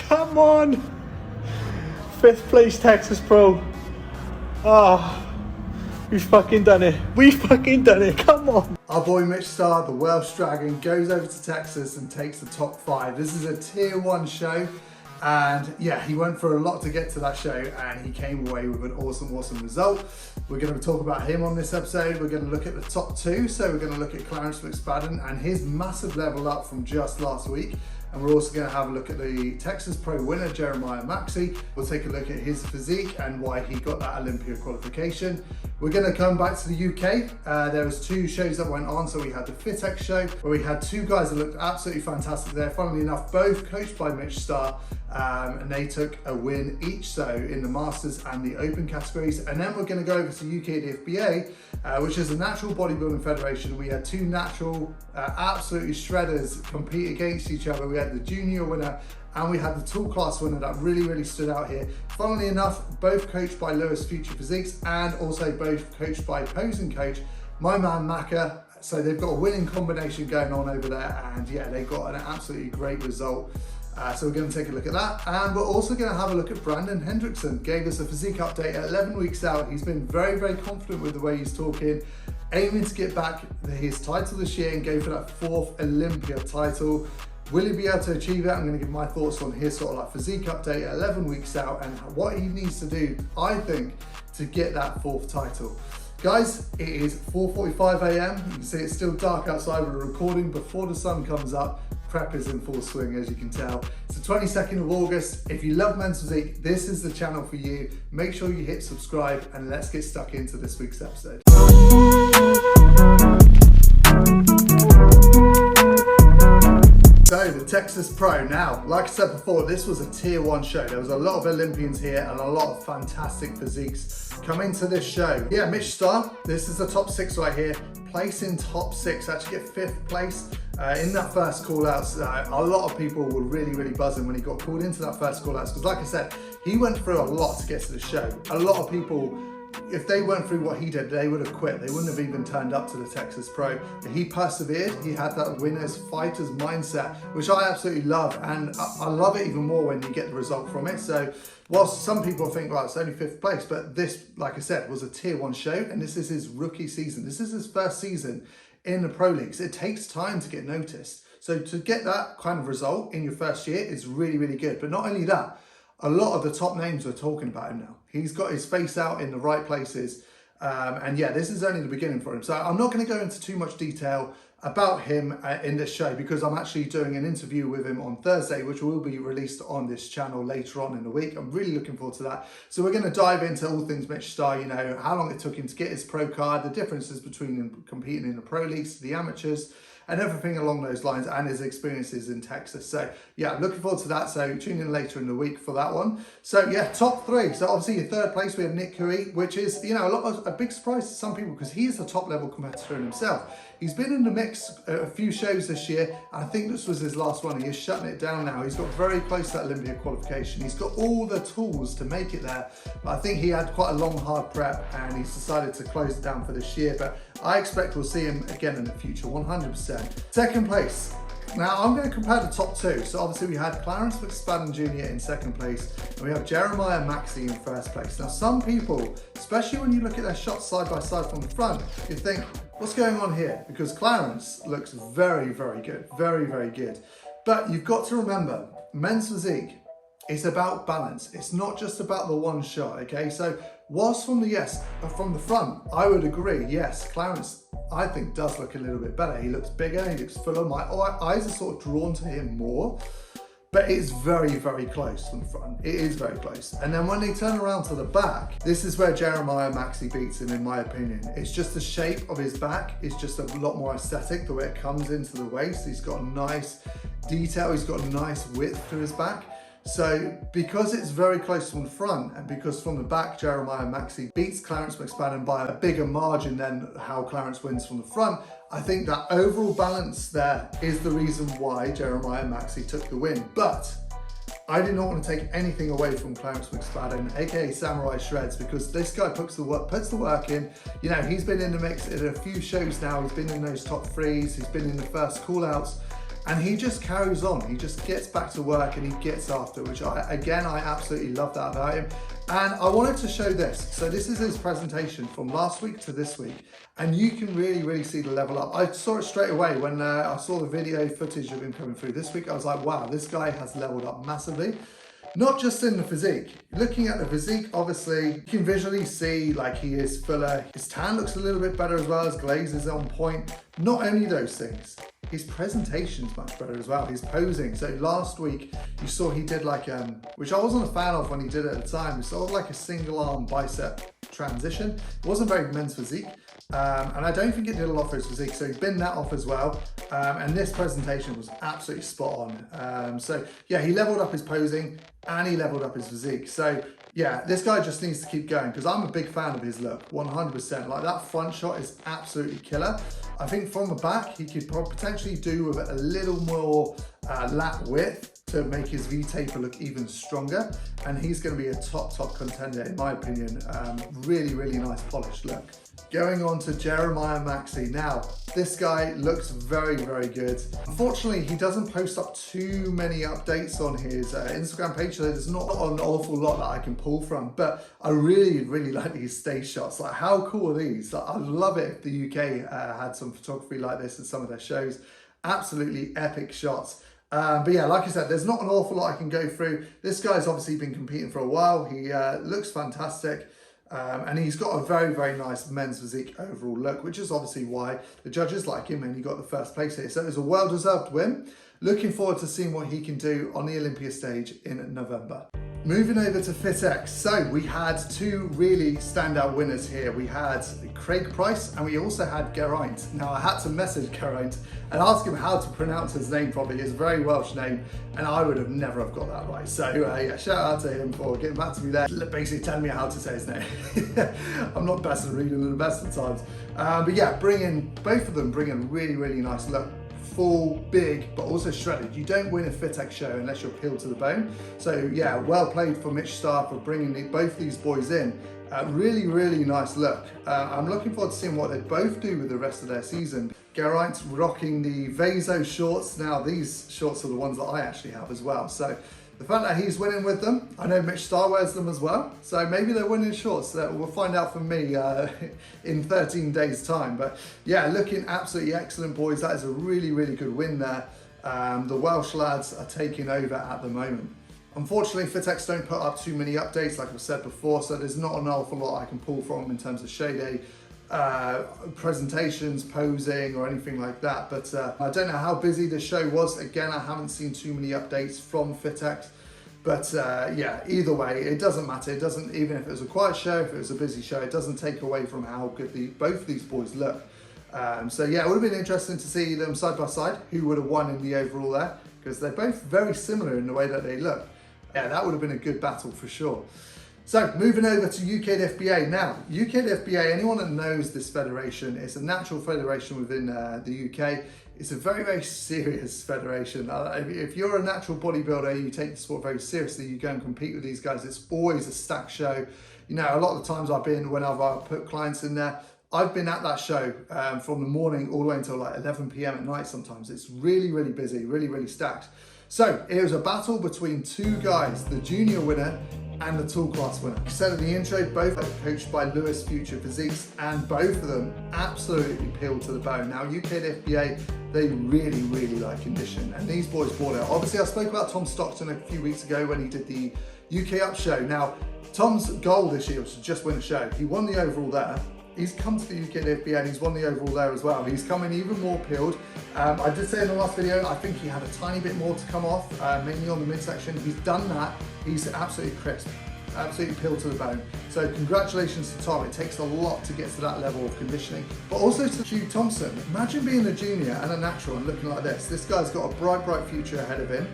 Come on. 5th place Texas Pro. Ah. We've fucking done it. We've fucking done it. Come on. Our boy Mitch Starr, the Welsh Dragon, goes over to Texas and takes the top 5. This is a tier 1 show. And yeah, he went for a lot to get to that show and he came away with an awesome result. We're going to talk about him on this episode. We're going to look at the top 2. So we're going to look at Clarence McSpadden and his massive level up from just last week. And we're also going to have a look at the Texas Pro winner, Jeremiah Maxey. We'll take a look at his physique and why he got that Olympia qualification. We're going to come back to the UK. There was 2 shows that went on. So we had the Fit X show where we had 2 guys that looked absolutely fantastic there. Funnily enough, both coached by Mitch Starr. And they took a win each, so in the Masters and the Open categories. And then we're going to go over to UKDFBA, which is a natural bodybuilding federation. We had 2 natural, absolutely shredders compete against each other. We had the junior winner and we had the tall class winner that really stood out here. Funnily enough, both coached by Lewis Future Physiques and also both coached by posing coach, my man Macca. So they've got a winning combination going on over there, and yeah, they got an absolutely great result. So we're going to take a look at that, and we're also going to have a look at Brandon Hendrickson. Gave us a physique update at 11 weeks out. He's been very confident with the way he's talking, aiming to get back his title this year and go for that 4th Olympia title. Will he be able to achieve it? I'm going to give my thoughts on his sort of like physique update at 11 weeks out and what he needs to do, I think, to get that 4th title. Guys, it is 4:45 a.m. You can see it's still dark outside. We're recording before the sun comes up. Prep is in full swing, as you can tell. It's the 22nd of August. If you love men's physique, this is the channel for you. Make sure you hit subscribe and let's get stuck into this week's episode. So the Texas Pro. Now, like I said before, this was a tier 1 show. There was a lot of Olympians here and a lot of fantastic physiques coming to this show. Yeah, Mitch Starr, this is the top 6 right here. Place in top 6, actually get 5th place in that first call outs. A lot of people were really buzzing when he got called into that first call outs, because like I said, he went through a lot to get to the show. A lot of people, if they went through what he did, they would have quit. They wouldn't have even turned up to the Texas Pro. But he persevered. He had that winner's fighter's mindset, which I absolutely love. And I love it even more when you get the result from it. So whilst some people think, well, it's only 5th place, but this, like I said, was a tier 1 show. And this is his rookie season. This is his first season in the pro leagues. It takes time to get noticed. So to get that kind of result in your first year is really good. But not only that, a lot of the top names are talking about him now. He's got his face out in the right places. And yeah, this is only the beginning for him. So I'm not going to go into too much detail about him in this show, because I'm actually doing an interview with him on Thursday, which will be released on this channel later on in the week. I'm really looking forward to that. So we're going to dive into all things Mitch Starr, you know, how long it took him to get his pro card, the differences between him competing in the pro leagues, the amateurs, and everything along those lines, and his experiences in Texas. So yeah, I'm looking forward to that. So tune in later in the week for that one. So yeah, top 3. So obviously in 3rd place, we have Nick Cui, which is, you know, a big surprise to some people because he is a top level competitor in himself. He's been in the mix a few shows this year. I think this was his last one. He is shutting it down now. He's got very close to that Olympia qualification. He's got all the tools to make it there. But I think he had quite a long, hard prep and he's decided to close it down for this year. But I expect we'll see him again in the future, 100%. 2nd place. Now I'm going to compare the top 2. So obviously we had Clarence McSpadden Jr. in 2nd place and we have Jeremiah Maxey in 1st place. Now some people, especially when you look at their shots side by side from the front, you think, what's going on here? Because Clarence looks very good, very good. But you've got to remember, men's physique, it's about balance. It's not just about the one shot, okay? So whilst from the front, I would agree, yes, Clarence, I think, does look a little bit better. He looks bigger, he looks fuller. My eyes are sort of drawn to him more, but it's very close from the front. It is very close. And then when they turn around to the back, this is where Jeremiah Maxey beats him, in my opinion. It's just the shape of his back. It's just a lot more aesthetic, the way it comes into the waist. He's got a nice detail. He's got a nice width to his back. So because it's very close from the front and because from the back Jeremiah Maxey beats Clarence McSpadden by a bigger margin than how Clarence wins from the front, I think that overall balance there is the reason why Jeremiah Maxey took the win. But I did not want to take anything away from Clarence McSpadden, aka Samurai Shreds, because this guy puts the work in. You know, he's been in the mix in a few shows now. He's been in those top 3s. He's been in the first call outs. And he just carries on. He just gets back to work and he gets after, which I absolutely love that about him. And I wanted to show this. So this is his presentation from last week to this week. And you can really see the level up. I saw it straight away when I saw the video footage of him coming through this week. I was like, wow, this guy has leveled up massively. Not just in the physique. Looking at the physique, obviously, you can visually see like he is fuller. His tan looks a little bit better as well. His glaze is on point. Not only those things, his presentation's much better as well. His posing. So last week, you saw he did like, which I wasn't a fan of when he did it at the time, sort of like a single arm bicep transition. It wasn't very men's physique. And I don't think it did a lot for his physique, so he binned that off as well. And this presentation was absolutely spot on. So yeah, he leveled up his posing and he leveled up his physique. So yeah, this guy just needs to keep going because I'm a big fan of his look, 100%. Like that front shot is absolutely killer. I think from the back, he could potentially do with a little more lat width to make his V-taper look even stronger. And he's going to be a top contender in my opinion. Really nice polished look. Going on to Jeremiah Maxey. Now, this guy looks very good. Unfortunately, he doesn't post up too many updates on his Instagram page, so there's not an awful lot that I can pull from, but I really like these stage shots. Like, how cool are these? Like, I'd love it if the UK had some photography like this in some of their shows. Absolutely epic shots. But yeah, like I said, there's not an awful lot I can go through. This guy's obviously been competing for a while. He looks fantastic. And he's got a very nice men's physique overall look, which is obviously why the judges like him and he got the first place here. So it was a well-deserved win. Looking forward to seeing what he can do on the Olympia stage in November. Moving over to Fit X. So we had two really standout winners here. We had Craig Price and we also had Geraint. Now I had to message Geraint and ask him how to pronounce his name properly. It's a very Welsh name and I would have never have got that right. So yeah, shout out to him for getting back to me there, basically telling me how to say his name. I'm not best at reading the best of times. But yeah, both of them bring a really nice look. Full, big, but also shredded. You don't win a Fit X show unless you're peeled to the bone. So yeah, well played for Mitch Starr for bringing both these boys in. Really nice look. I'm looking forward to seeing what they both do with the rest of their season. Geraint's rocking the Vaso shorts. Now these shorts are the ones that I actually have as well. So the fact that he's winning with them, I know Mitch Starr wears them as well, so maybe they're winning shorts. We'll find out from me in 13 days time. But yeah, looking absolutely excellent, boys. That is a really good win there. The Welsh lads are taking over at the moment. Unfortunately, Fit X don't put up too many updates, like I've said before, so there's not an awful lot I can pull from in terms of show day presentations, posing or anything like that. But I don't know how busy the show was. Again, I haven't seen too many updates from Fit X. But yeah, either way, it doesn't matter. It doesn't, even if it was a quiet show, if it was a busy show, it doesn't take away from how good both these boys look. So yeah, it would have been interesting to see them side by side, who would have won in the overall there, because they're both very similar in the way that they look. Yeah, that would have been a good battle for sure. So moving over to UKDFBA. Now, UKDFBA, anyone that knows this federation, it's a natural federation within the UK. It's a very serious federation. If you're a natural bodybuilder, you take the sport very seriously, you go and compete with these guys, it's always a stacked show. You know, a lot of the times I've been, whenever I put clients in there, I've been at that show from the morning all the way until like 11 PM at night sometimes. It's really busy, really stacked. So it was a battle between two guys, the junior winner and the tall class winner. I said in the intro, both are coached by Lewis Future Physiques, and both of them absolutely peeled to the bone. Now UKDFBA, they really like condition, and these boys brought it. Obviously I spoke about Tom Stockton a few weeks ago when he did the UK Up show. Now Tom's goal this year was to just win a show. He won the overall there. He's come to the UKDFBA and he's won the overall there as well. He's coming even more peeled. I did say in the last video, I think he had a tiny bit more to come off, mainly on the midsection. He's done that. He's absolutely crisp, absolutely peeled to the bone. So congratulations to Tom. It takes a lot to get to that level of conditioning. But also to Hugh Thompson. Imagine being a junior and a natural and looking like this. This guy's got a bright future ahead of him.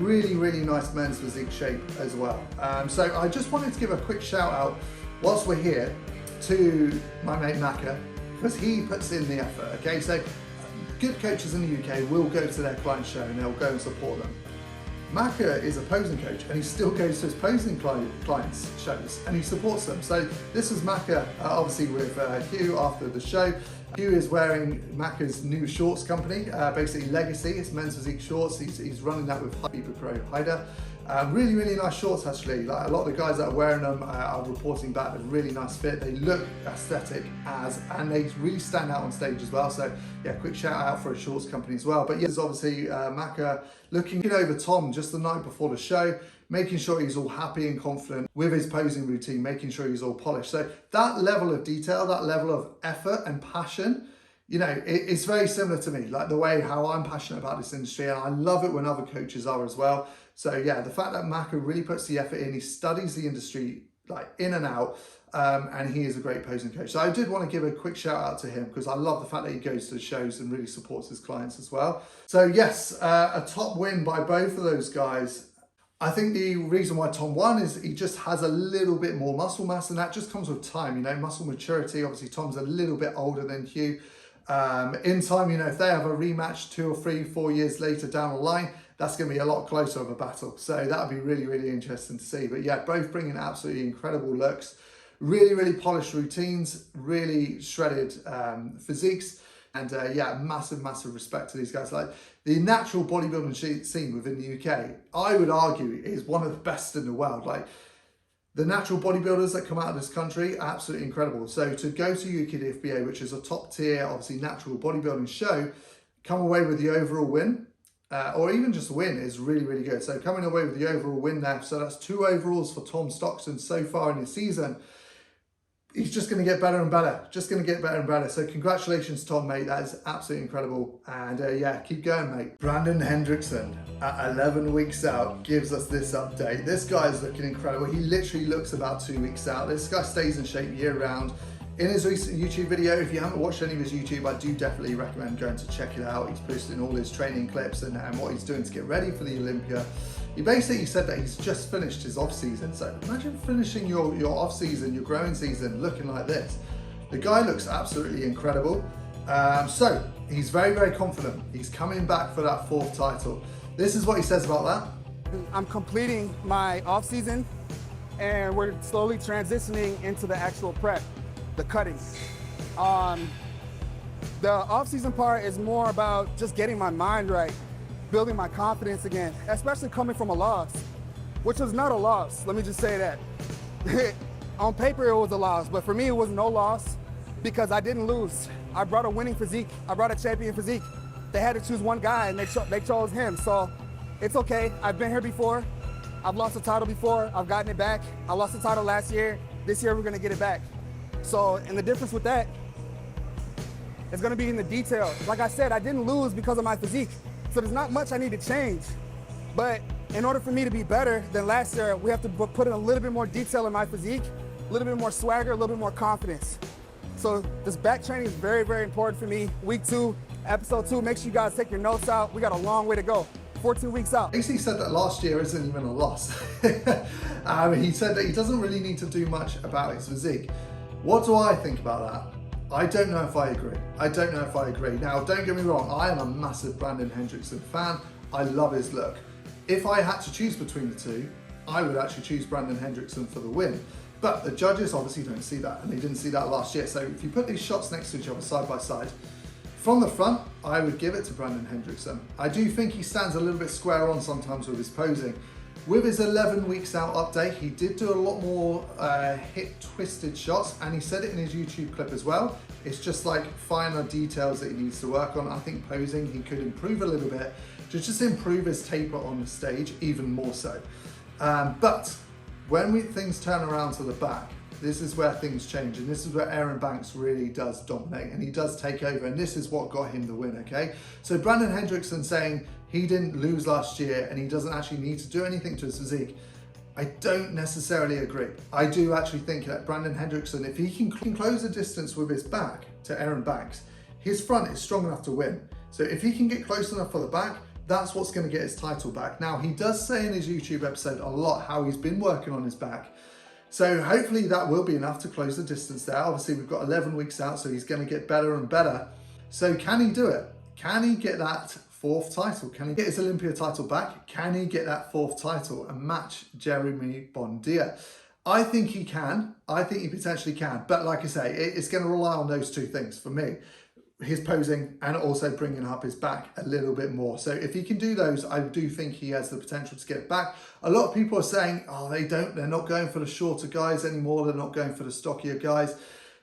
Really nice men's physique shape as well. So I just wanted to give a quick shout out whilst we're here to my mate Macca, because he puts in the effort. Okay, so good coaches in the UK will go to their client show and they'll go and support them. Macca is a posing coach and he still goes to his posing clients shows and he supports them. So this was Macca obviously with Hugh after the show. Hugh is wearing Macca's new shorts company, basically Legacy. It's men's physique shorts. He's running that with IFBB Pro Hider. Really, really nice shorts actually. Like a lot of the guys that are wearing them are reporting back a really nice fit. They look aesthetic and they really stand out on stage as well. So yeah, quick shout out for a shorts company as well. But yeah, there's obviously Macca looking over Tom just the night before the show, making sure he's all happy and confident with his posing routine, making sure he's all polished. So that level of detail, that level of effort and passion, you know, it's very similar to me, like the way how I'm passionate about this industry, and I love it when other coaches are as well. So yeah, the fact that Macca really puts the effort in, he studies the industry like in and out, and he is a great posing coach. So I did want to give a quick shout out to him because I love the fact that he goes to the shows and really supports his clients as well. So yes, a top win by both of those guys. I think the reason why Tom won is he just has a little bit more muscle mass, and that just comes with time, you know, muscle maturity. Obviously Tom's a little bit older than Hugh. In time, you know, if they have a rematch 2 or 3, 4 years later down the line, that's going to be a lot closer of a battle. So that would be really, really interesting to see. But yeah, both bringing absolutely incredible looks, really, really polished routines, really shredded physiques. And yeah, massive, massive respect to these guys. Like the natural bodybuilding scene within the UK, I would argue is one of the best in the world. Like the natural bodybuilders that come out of this country, absolutely incredible. So to go to UKDFBA, which is a top tier, obviously natural bodybuilding show, come away with the overall win, or even just win is really, really good. So coming away with the overall win there, so that's 2 overalls for Tom Stockton so far in his season. He's just going to get better and better, just going to get better and better. So congratulations, Tom, mate. That is absolutely incredible. And yeah, keep going, mate. Brandon Hendrickson, at 11 weeks out, gives us this update. This guy's looking incredible. He literally looks about 2 weeks out. This guy stays in shape year round. In his recent YouTube video, if you haven't watched any of his YouTube, I do definitely recommend going to check it out. He's posting all his training clips and what he's doing to get ready for the Olympia. He basically said that he's just finished his off season. So imagine finishing your off season, your growing season, looking like this. The guy looks absolutely incredible. So he's very, very confident. He's coming back for that 4th title. This is what he says about that. I'm completing my off season and we're slowly transitioning into the actual prep, the cutting. The off season part is more about just getting my mind right, building my confidence again, especially coming from a loss, which was not a loss. Let me just say that. On paper, it was a loss, but for me, it was no loss because I didn't lose. I brought a winning physique. I brought a champion physique. They had to choose one guy and they chose him. So it's okay. I've been here before. I've lost a title before. I've gotten it back. I lost the title last year. This year, we're gonna get it back. So, and the difference with that is gonna be in the detail. Like I said, I didn't lose because of my physique. So there's not much I need to change. But in order for me to be better than last year, we have to put in a little bit more detail in my physique, a little bit more swagger, a little bit more confidence. So this back training is very, very important for me. Week 2, episode 2, make sure you guys take your notes out. We got a long way to go. 14 weeks out. He said that last year isn't even a loss. He said that he doesn't really need to do much about his physique. What do I think about that? I don't know if I agree. I don't know if I agree. Now, don't get me wrong, I am a massive Brandon Hendrickson fan. I love his look. If I had to choose between the two, I would actually choose Brandon Hendrickson for the win. But the judges obviously don't see that, and they didn't see that last year. So if you put these shots next to each other side by side, from the front, I would give it to Brandon Hendrickson. I do think he stands a little bit square on sometimes with his posing. With his 11 weeks out update, he did do a lot more hip twisted shots, and he said it in his YouTube clip as well. It's just like finer details that he needs to work on. I think posing, he could improve a little bit to just improve his taper on the stage even more so. But when things turn around to the back, this is where things change, and this is where Aaron Banks really does dominate, and he does take over, and this is what got him the win, okay? So Brandon Hendrickson saying he didn't lose last year and he doesn't actually need to do anything to his physique, I don't necessarily agree. I do actually think that Brandon Hendrickson, if he can close the distance with his back to Aaron Banks, his front is strong enough to win. So if he can get close enough for the back, that's what's going to get his title back. Now, he does say in his YouTube episode a lot how he's been working on his back. So hopefully that will be enough to close the distance there. Obviously, we've got 11 weeks out, so he's going to get better and better. So can he do it? Can he get that 4th title? Can he get his Olympia title back? Can he get that 4th title and match Jeremy Bondia? I think he can. I think he potentially can. But like I say, it's going to rely on those two things for me. his posing and also bringing up his back a little bit more. So if he can do those, I do think he has the potential to get back. A lot of people are saying, oh, they're not going for the shorter guys anymore. They're not going for the stockier guys.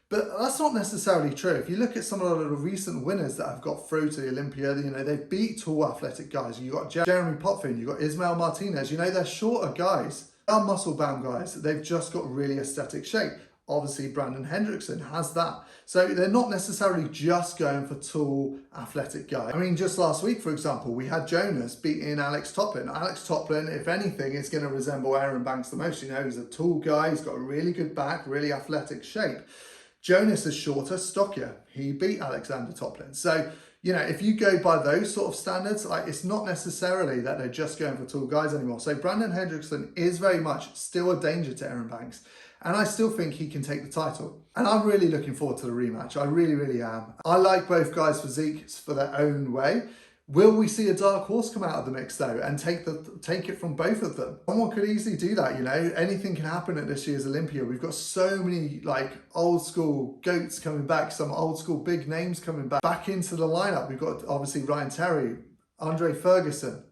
But that's not necessarily true. If you look at some of the recent winners that have got through to the Olympia, you know, they've beat tall athletic guys. You've got Jeremy Potvin, you've got Ismail Martinez. You know, they're shorter guys. They're muscle-bound guys. They've just got really aesthetic shape. Obviously, Brandon Hendrickson has that. So they're not necessarily just going for tall, athletic guys. I mean, just last week, for example, we had Jonas beating Alex Toplin. Alex Toplin, if anything, is going to resemble Aaron Banks the most. You know, he's a tall guy. He's got a really good back, really athletic shape. Jonas is shorter, stockier. He beat Alexander Toplin. So, you know, if you go by those sort of standards, like, it's not necessarily that they're just going for tall guys anymore. So Brandon Hendrickson is very much still a danger to Aaron Banks. And I still think he can take the title. And I'm really looking forward to the rematch. I really, really am. I like both guys' physiques for their own way. Will we see a dark horse come out of the mix though and take it from both of them? Someone could easily do that, you know. Anything can happen at this year's Olympia. We've got so many like old school goats coming back, some old school big names coming back into the lineup. We've got obviously Ryan Terry, Andre Ferguson,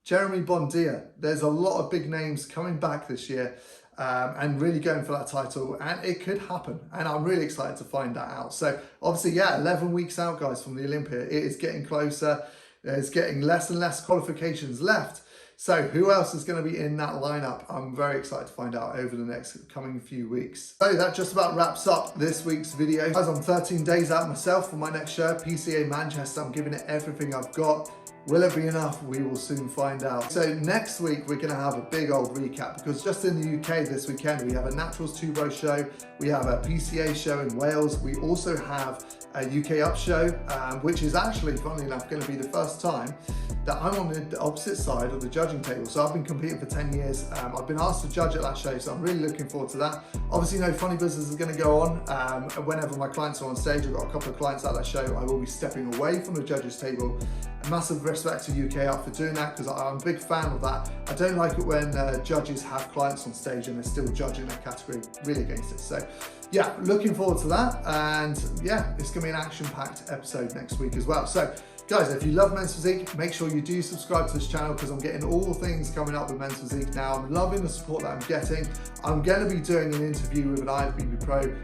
Jeremy Bondia. There's a lot of big names coming back this year. And really going for that title, and it could happen, and I'm really excited to find that out. So obviously, yeah, 11 weeks out, guys, from the Olympia. It is getting closer. There's getting less and less qualifications left. So who else is going to be in that lineup? I'm very excited to find out over the next coming few weeks. So that just about wraps up this week's video. Guys, I'm 13 days out myself for my next show, PCA Manchester. I'm giving it everything I've got. Will it be enough? We will soon find out. So next week, we're gonna have a big old recap, because just in the UK this weekend, we have a Naturals 2-Row show, we have a PCA show in Wales, we also have a UK Up show, which is actually, funnily enough, gonna be the first time that I'm on the opposite side of the judging table. So I've been competing for 10 years. I've been asked to judge at that show, so I'm really looking forward to that. Obviously, no funny business is gonna go on. Whenever my clients are on stage, I've got a couple of clients at that show, I will be stepping away from the judges table. A massive respect to UK Up for doing that, because I'm a big fan of that. I don't like it when judges have clients on stage and they're still judging their category. Really against it. So yeah, looking forward to that. And yeah, it's gonna be an action-packed episode next week as well. So guys, if you love men's physique, make sure you do subscribe to this channel, because I'm getting all the things coming up with men's physique now. I'm loving the support that I'm getting. I'm going to be doing an interview with an IFBB pro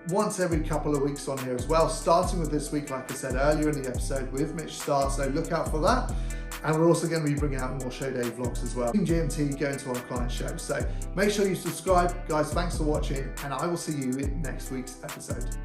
once every couple of weeks on here as well, starting with this week, like I said earlier in the episode, with Mitch Starr, so look out for that. And we're also going to be bringing out more show day vlogs as well. GMT going to our client show. So make sure you subscribe. Guys, thanks for watching, and I will see you in next week's episode.